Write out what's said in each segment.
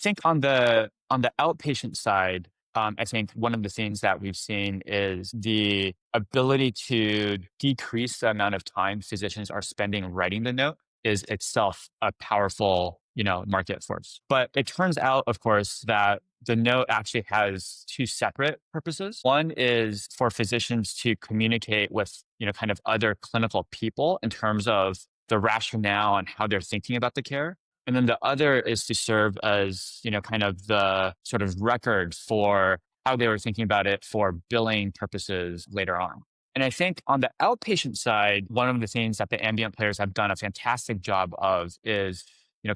think on the outpatient side, I think one of the things that we've seen is the ability to decrease the amount of time physicians are spending writing the note is itself a powerful, market force. But it turns out, of course, that the note actually has two separate purposes. One is for physicians to communicate with, kind of other clinical people in terms of the rationale and how they're thinking about the care. And then the other is to serve as, kind of the sort of record for how they were thinking about it for billing purposes later on. And I think on the outpatient side, one of the things that the ambient players have done a fantastic job of is,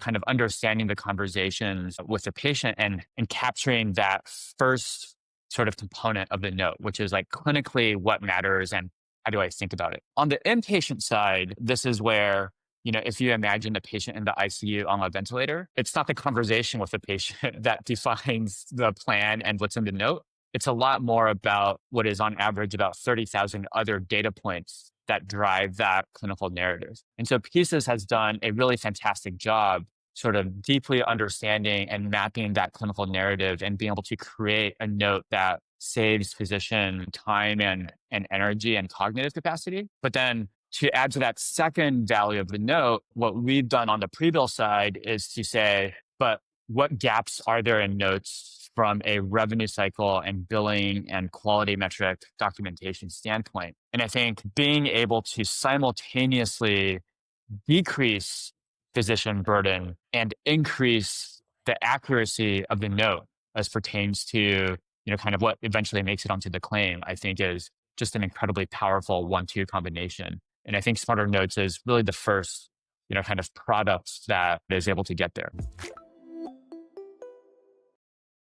kind of understanding the conversations with the patient and capturing that first sort of component of the note, which is like clinically what matters and how do I think about it. On the inpatient side, this is where if you imagine the patient in the ICU on a ventilator, it's not the conversation with the patient that defines the plan and what's in the note. It's a lot more about what is on average about 30,000 other data points that drive that clinical narrative. And so Pieces has done a really fantastic job sort of deeply understanding and mapping that clinical narrative and being able to create a note that saves physician time and energy and cognitive capacity. But then to add to that second value of the note, what we've done on the pre-bill side is to say, but what gaps are there in notes from a revenue cycle and billing and quality metric documentation standpoint? And I think being able to simultaneously decrease physician burden and increase the accuracy of the note as pertains to, kind of what eventually makes it onto the claim, I think is just an incredibly powerful 1-2 combination. And I think SmarterNotes is really the first, kind of product that is able to get there.